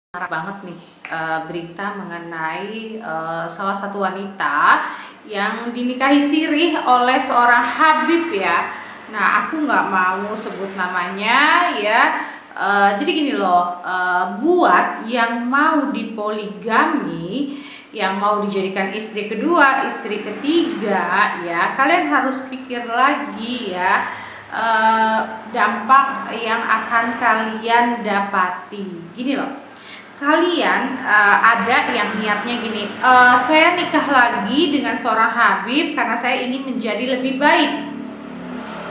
Marah banget nih berita mengenai salah satu wanita yang dinikahi sirih oleh seorang Habib ya. Nah, aku nggak mau sebut namanya ya. Jadi gini loh, buat yang mau dipoligami, yang mau dijadikan istri kedua, istri ketiga ya, kalian harus pikir lagi ya dampak yang akan kalian dapati. Gini loh, kalian ada yang niatnya gini, saya nikah lagi dengan seorang Habib karena saya ingin menjadi lebih baik.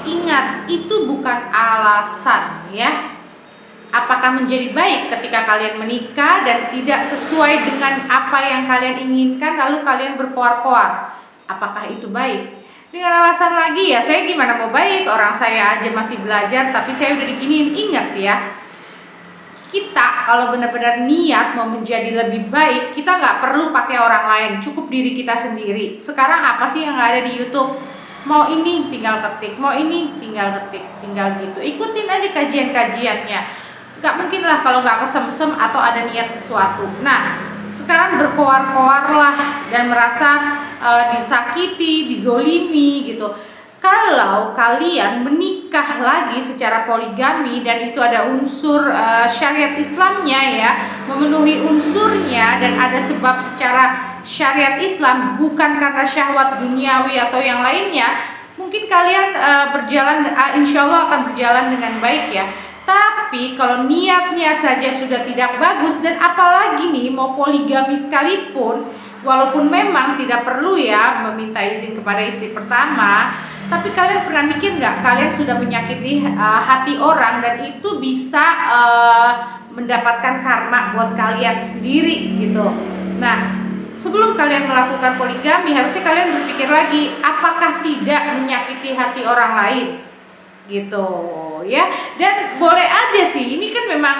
Ingat, itu bukan alasan ya. Apakah menjadi baik ketika kalian menikah dan tidak sesuai dengan apa yang kalian inginkan lalu kalian berkoar-koar? Apakah itu baik? Dengan alasan lagi ya, saya gimana mau baik, orang saya aja masih belajar tapi saya udah diginiin. Ingat ya, kita kalau benar-benar niat mau menjadi lebih baik, kita nggak perlu pakai orang lain, cukup diri kita sendiri. Sekarang apa sih yang ada di YouTube? Mau ini tinggal ketik, mau ini tinggal ketik, tinggal gitu. Ikutin aja kajian-kajiannya. Nggak mungkin lah kalau nggak kesemsem atau ada niat sesuatu. Nah, sekarang berkoar-koar lah dan merasa disakiti, dizolimi gitu. Kalau kalian menikah lagi secara poligami dan itu ada unsur syariat Islamnya ya, memenuhi unsurnya dan ada sebab secara syariat Islam, bukan karena syahwat duniawi atau yang lainnya, mungkin kalian berjalan, insya Allah akan berjalan dengan baik ya. Tapi kalau niatnya saja sudah tidak bagus, dan apalagi nih mau poligami sekalipun, walaupun memang tidak perlu ya meminta izin kepada istri pertama, tapi kalian pernah mikir nggak, kalian sudah menyakiti hati orang dan itu bisa mendapatkan karma buat kalian sendiri gitu. Nah, sebelum kalian melakukan poligami, harusnya kalian berpikir lagi, apakah tidak menyakiti hati orang lain gitu ya. Dan boleh aja sih, ini kan memang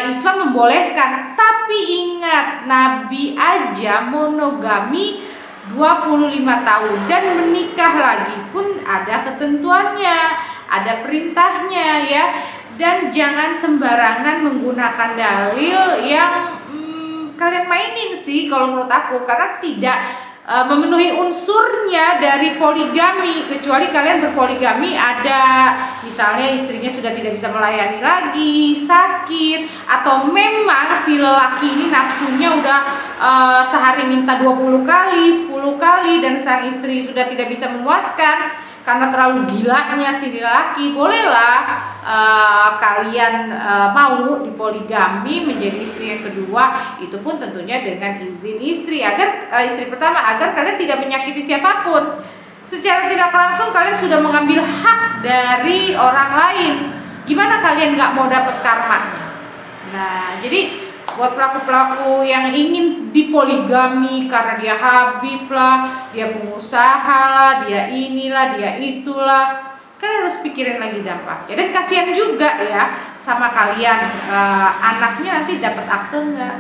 Islam membolehkan, tapi ingat, Nabi aja monogami 25 tahun dan menikah lagi pun ada ketentuannya, ada perintahnya ya. Dan jangan sembarangan menggunakan dalil yang kalian mainin sih kalau menurut aku, karena tidak memenuhi unsurnya dari poligami. Kecuali kalian berpoligami ada misalnya istrinya sudah tidak bisa melayani lagi, sakit, atau memang si lelaki ini nafsunya udah sehari minta 20 kali, 10 kali dan sang istri sudah tidak bisa memuaskan karena terlalu gilanya si lelaki. Bolehlah kalian mau dipoligami menjadi istri yang kedua, itu pun tentunya dengan izin istri, agar istri pertama, agar kalian tidak menyakiti siapapun. Secara tidak langsung kalian sudah mengambil hak dari orang lain. Gimana kalian nggak mau dapat karmanya? Nah, jadi buat pelaku-pelaku yang ingin dipoligami karena dia Habib lah, dia pengusaha lah, dia inilah, dia itulah, kalian harus pikirin lagi dampaknya. Dan kasihan juga ya sama kalian, anaknya nanti dapat akte nggak,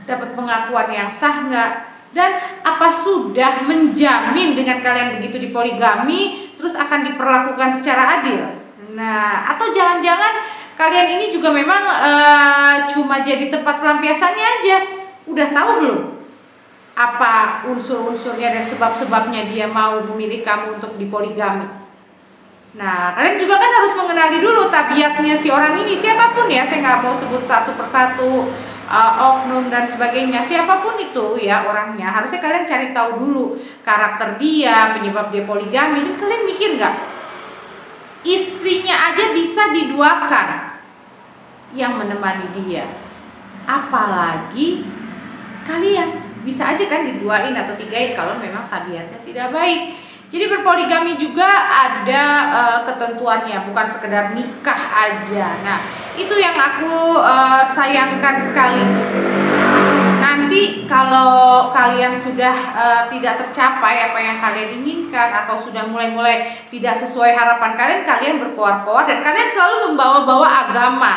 dapat pengakuan yang sah nggak, dan apa sudah menjamin dengan kalian begitu dipoligami terus akan diperlakukan secara adil. Nah, atau jangan-jangan kalian ini juga memang cuma jadi tempat pelampiasannya aja. Udah tahu belum apa unsur-unsurnya dan sebab-sebabnya dia mau memilih kamu untuk dipoligami? Nah, kalian juga kan harus mengenali dulu tabiatnya si orang ini, siapapun ya, saya nggak mau sebut satu persatu oknum dan sebagainya, siapapun itu ya orangnya, harusnya kalian cari tahu dulu karakter dia, penyebab dia poligami. Dan kalian mikir nggak, istrinya aja bisa diduakan yang menemani dia, apalagi kalian. Bisa aja kan diduain atau tigain kalau memang tabiatnya tidak baik. Jadi berpoligami juga ada ketentuannya, bukan sekedar nikah aja. Nah, itu yang aku sayangkan sekali. Nanti kalau kalian sudah tidak tercapai apa yang kalian inginkan, atau sudah mulai-mulai tidak sesuai harapan kalian, kalian berkoar-koar dan kalian selalu membawa-bawa agama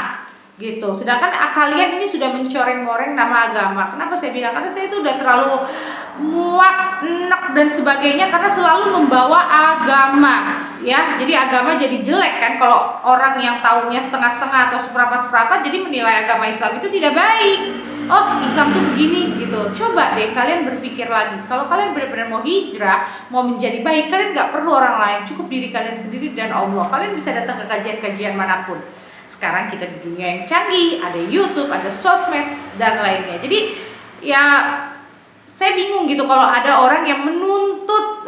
gitu. Sedangkan kalian ini sudah mencoreng-moreng nama agama. Kenapa saya bilang? Karena saya itu udah terlalu muak, enak dan sebagainya, karena selalu membawa agama ya. Jadi agama jadi jelek kan kalau orang yang tahunya setengah-setengah atau seperempat-seperempat, jadi menilai agama Islam itu tidak baik. oh Islam tuh begini gitu. Coba deh kalian berpikir lagi. Kalau kalian benar-benar mau hijrah, mau menjadi baik, kalian nggak perlu orang lain, cukup diri kalian sendiri dan Allah. Kalian bisa datang ke kajian-kajian manapun. Sekarang kita di dunia yang canggih, ada YouTube, ada sosmed dan lainnya. Jadi ya saya bingung gitu kalau ada orang yang menuntut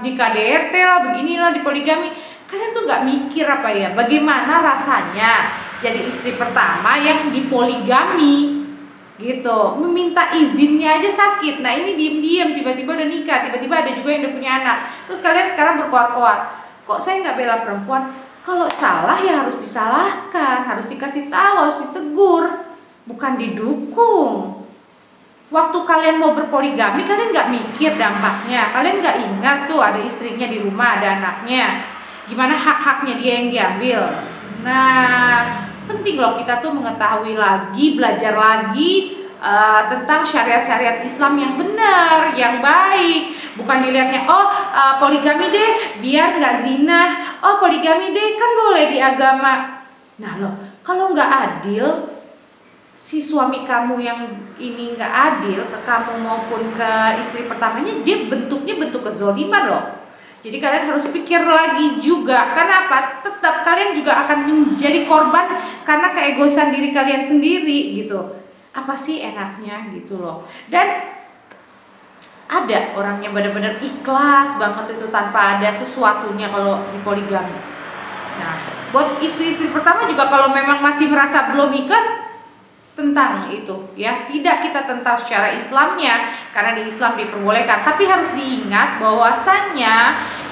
di KDRT lah, beginilah, di poligami. Kalian tuh nggak mikir apa ya, bagaimana rasanya jadi istri pertama yang dipoligami gitu, meminta izinnya aja sakit. Nah ini diem-diem tiba-tiba udah nikah, tiba-tiba ada juga yang udah punya anak. Terus kalian sekarang berkuar-kuar, kok saya nggak bela perempuan? Kalau salah ya harus disalahkan, harus dikasih tahu, harus ditegur, bukan didukung. Waktu kalian mau berpoligami, kalian nggak mikir dampaknya, kalian nggak ingat tuh ada istrinya di rumah, ada anaknya, gimana hak-haknya dia yang diambil. Nah penting loh kita tuh mengetahui lagi, belajar lagi tentang syariat-syariat Islam yang benar, yang baik. Bukan dilihatnya, oh poligami deh biar nggak zina, oh poligami deh kan boleh di agama. Nah loh, kalau nggak adil, si suami kamu yang ini nggak adil ke kamu maupun ke istri pertamanya, dia bentuknya bentuk kezoliman loh. Jadi kalian harus pikir lagi juga. Karena apa? Tetap kalian juga akan menjadi korban karena keegoisan diri kalian sendiri gitu. Apa sih enaknya gitu loh. Dan ada orang yang benar-benar ikhlas banget itu tanpa ada sesuatunya kalau di poligami. Nah, buat istri-istri pertama juga kalau memang masih merasa belum ikhlas, tentang itu ya, tidak kita tentang secara Islamnya karena di Islam diperbolehkan, tapi harus diingat bahwasannya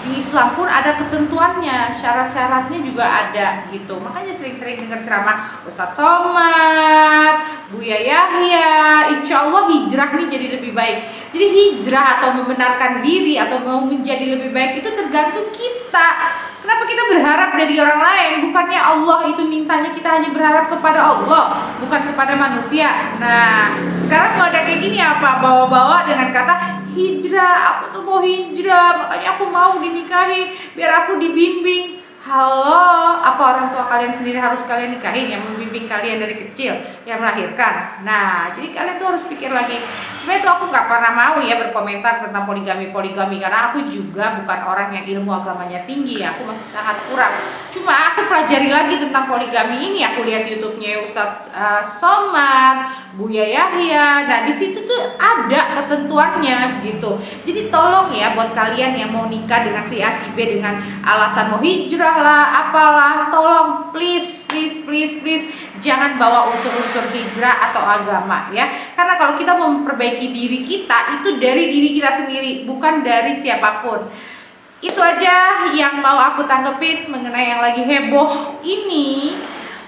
di Islam pun ada ketentuannya, syarat-syaratnya juga ada gitu. Makanya sering-sering dengar ceramah Ustadz Somad, Buya Yahya, insya Allah hijrah nih jadi lebih baik. Jadi hijrah atau membenarkan diri atau mau menjadi lebih baik itu tergantung kita. Kenapa kita berharap dari orang lain? Bukannya Allah itu mintanya kita hanya berharap kepada Allah, bukan kepada manusia. Nah, sekarang kalau ada kayak gini apa? Bawa-bawa dengan kata hijrah, aku tuh mau hijrah, makanya aku mau dinikahi, biar aku dibimbing. Halo, apa orang tua kalian sendiri harus kalian nikahin yang membimbing kalian dari kecil, yang melahirkan? Nah, jadi kalian tuh harus pikir lagi. Sebenarnya tuh aku nggak pernah mau ya berkomentar tentang poligami karena aku juga bukan orang yang ilmu agamanya tinggi, aku masih sangat kurang. Cuma aku pelajari lagi tentang poligami ini, aku lihat YouTube-nya Ustadz Somad, Buya Yahya. Nah, di situ tuh ada ketentuannya gitu. Jadi tolong ya buat kalian yang mau nikah dengan si A si B dengan alasan mau hijrah lah, apalah, tolong please jangan bawa unsur-unsur hijrah atau agama ya. Karena kalau kita mau memperbaiki diri kita itu dari diri kita sendiri, bukan dari siapapun. Itu aja yang mau aku tanggepin mengenai yang lagi heboh ini,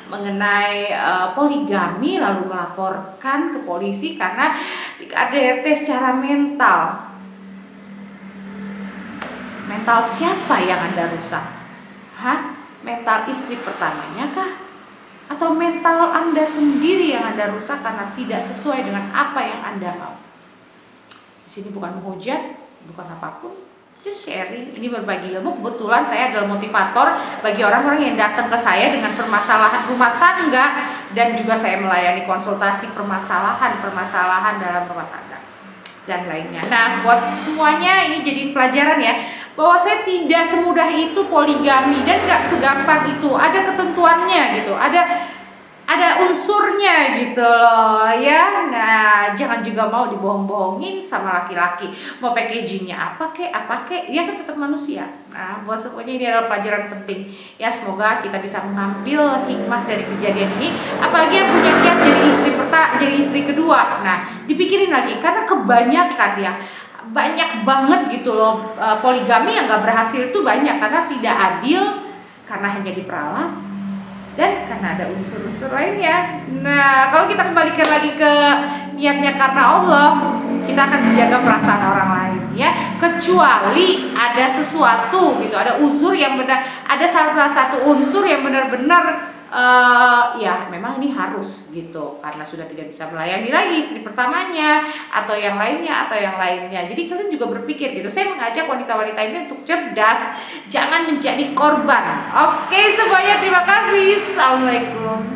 mengenai poligami lalu melaporkan ke polisi karena di KDRT secara mental. Mental siapa yang Anda rusak? Hah? Mental istri pertamanya kah? Atau mental Anda sendiri yang Anda rusak karena tidak sesuai dengan apa yang Anda mau? Di sini bukan menghujat, bukan apapun, just sharing. Ini berbagi ilmu. Kebetulan saya adalah motivator bagi orang-orang yang datang ke saya dengan permasalahan rumah tangga, dan juga saya melayani konsultasi permasalahan dalam rumah tangga dan lainnya. Nah, buat semuanya ini jadi pelajaran ya, bahwa saya tidak semudah itu poligami dan gak segampang itu, ada ketentuannya gitu, ada unsurnya gitu loh ya. Nah, jangan juga mau dibohong-bohongin sama laki-laki, mau packagingnya apa kek, ya kan tetap manusia. Nah, buat semuanya ini adalah pelajaran penting ya, semoga kita bisa mengambil hikmah dari kejadian ini. Apalagi yang punya niat jadi istri kedua, nah dipikirin lagi, karena kebanyakan ya, banyak banget gitu loh poligami yang gak berhasil itu banyak karena tidak adil, karena hanya diperalat, dan karena ada unsur-unsur lainnya. Nah, kalau kita kembalikan lagi ke niatnya karena Allah, kita akan menjaga perasaan orang lain ya, kecuali ada sesuatu gitu, ada unsur yang benar, ada salah satu unsur yang benar-benar ya memang ini harus gitu, karena sudah tidak bisa melayani lagi istri pertamanya atau yang lainnya. Jadi kalian juga berpikir gitu. Saya mengajak wanita-wanita ini untuk cerdas, jangan menjadi korban. Oke semuanya, terima kasih. Assalamualaikum.